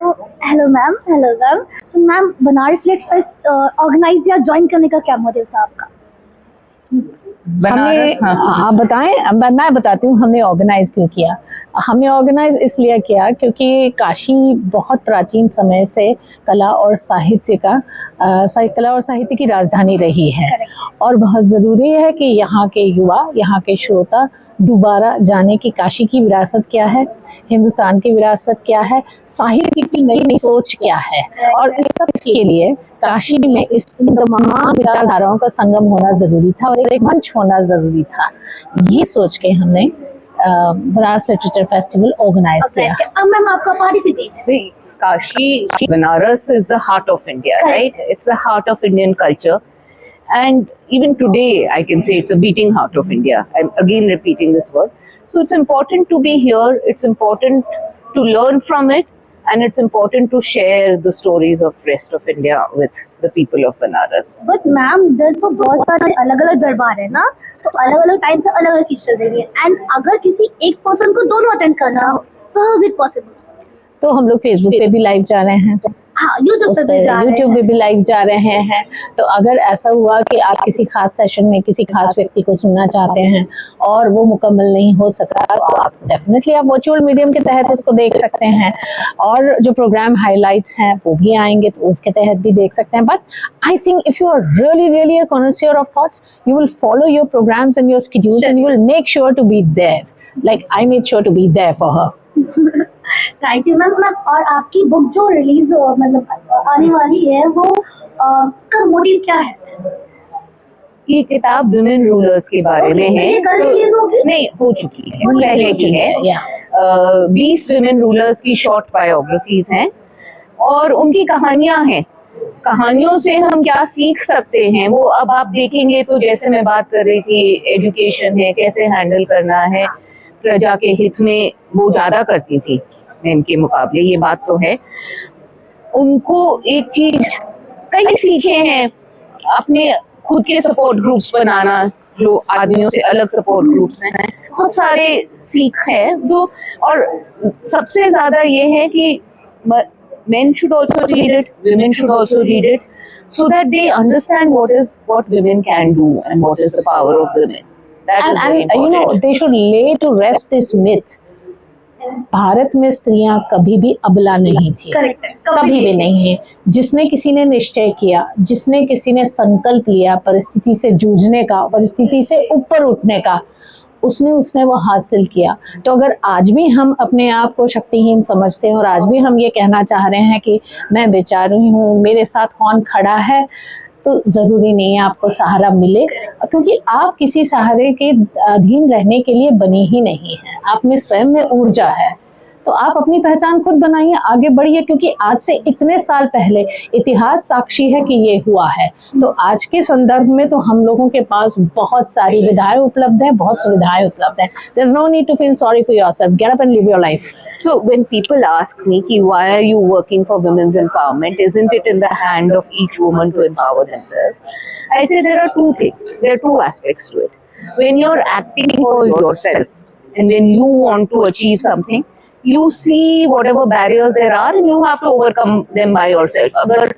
Hello ma'am. So ma'am, Banaras फ्लेट fest organise या join करने का क्या मोटिव था आपका? हमने आप बताएं। अब मैं बताती हूँ हमने ऑर्गेनाइज क्यों किया। हमने ऑर्गेनाइज इसलिए किया क्योंकि काशी बहुत प्राचीन समय से कला और साहित्य की राजधानी रही है। और बहुत ज़रूरी है कि यहाँ के युवा, यहाँ के श्रोता दोबारा जाने की काशी की विरासत क्या है, हिंदुस्तान की विरासत क्या है, साहित्य की नई नई सोच क्या है। और इस सब के लिए काशी में इस तमाम विचारधाराओं का संगम होना जरूरी था और एक मंच होना जरूरी था। ये सोच के हमने बनारस लिटरेचर फेस्टिवल ऑर्गेनाइज किया। अब मैम आपका participate. Kashi, Banaras is the heart of India, right? It's the heart of Indian culture. And even today, I can say it's a beating heart of India. I'm again repeating this word. So it's important to be here. It's important to learn from it. And it's important to share the stories of rest of India with the people of Banaras. But ma'am, इधर तो बहुत सारे अलग अलग दरबार है ना, तो अलग अलग टाइम पे अलग अलग चीज चल रही है। एंड अगर किसी एक पर्सन को दोनों अटेंड करना हो, so how is it possible? तो हम लोग फेसबुक पे भी लाइव जा रहे हैं, हाँ, यूट्यूब पे भी लाइव जा रहे हैं। तो अगर ऐसा हुआ कि आप किसी खास सेशन में किसी खास व्यक्ति को सुनना चाहते हैं और वो मुकम्मल नहीं हो सका, तो आप डेफिनेटली आप वर्चुअल मीडियम के तहत उसको देख सकते हैं। और जो प्रोग्राम हाइलाइट्स हैं वो भी आएंगे तो उसके तहत भी देख सकते हैं। But I think if you are really a connoisseur of thoughts, you will follow your programs and your schedules and you will make sure to be there, like I made sure to be there for her. Thank you ma'am. और आपकी book जो release मतलब आने वाली है, वो उसका motive क्या है? ये किताब विमेन रूलर्स के बारे में है। नहीं, हो चुकी है, पहले की है। 20 विमेन रूलर्स की शॉर्ट बायोग्राफीज हैं और उनकी कहानियां हैं। कहानियों से हम क्या सीख सकते हैं वो अब आप देखेंगे। तो जैसे मैं बात कर रही थी, एजुकेशन है, कैसे हैंडल करना है, प्रजा के हित में वो ज्यादा करती थी मेन के मुकाबले, ये बात तो है। उनको एक चीज कई सीखे हैं, अपने खुद के सपोर्ट ग्रुप्स बनाना, जो आदमियों से अलग सपोर्ट ग्रुप्स हैं, बहुत सारे सीख है जो। और सबसे ज्यादा ये है कि men should also read it, women should also read it, so that they understand what women can do and what is the power of women. And you know, they should lay to rest this myth. Bharat में स्त्रियां कभी भी अबला नहीं थी, कभी भी नहीं है। जिसने किसी ने निश्चय किया, जिसने किसी ने संकल्प लिया परिस्थिति से जूझने का, परिस्थिति से ऊपर उठने का, उसने वो हासिल किया। तो अगर आज भी हम अपने आप को शक्तिहीन समझते हैं और आज भी हम ये कहना चाह रहे हैं कि मैं बेचारी हूँ, मेरे साथ कौन खड़ा है, तो ज़रूरी नहीं है आपको सहारा मिले, क्योंकि आप किसी सहारे के अधीन रहने के लिए बनी ही नहीं है। आप में स्वयं में ऊर्जा है, तो आप अपनी पहचान खुद बनाइए, आगे बढ़िए। क्योंकि आज से इतने साल पहले इतिहास साक्षी है कि ये हुआ है। तो आज के संदर्भ में तो हम लोगों के पास बहुत सारी विधाएं उपलब्ध हैं, बहुत सुविधाएं उपलब्ध हैं। There's no need to feel sorry for yourself. Get up and live your life. So when people ask me कि why are you working for women's empowerment, isn't it in the hand of each woman to empower themselves? I say there are two things. There are two aspects to it. When you're acting for yourself and when you want to achieve something, you see whatever barriers there are and you have to overcome them by yourself. अगर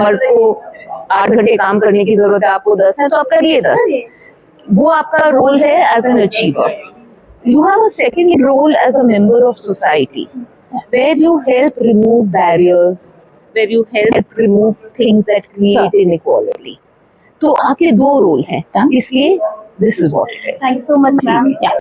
मर्द को 8 घंटे काम करने की जरूरत है, आपको 10 है, तो आप करिए 10। वो आपका रोल है as an achiever. You have a second role as a member of society, where you help remove barriers, where you help remove things that create inequality. तो आपके 2 रोल हैं, इसलिए this is what it is. Thank you so much, ma'am.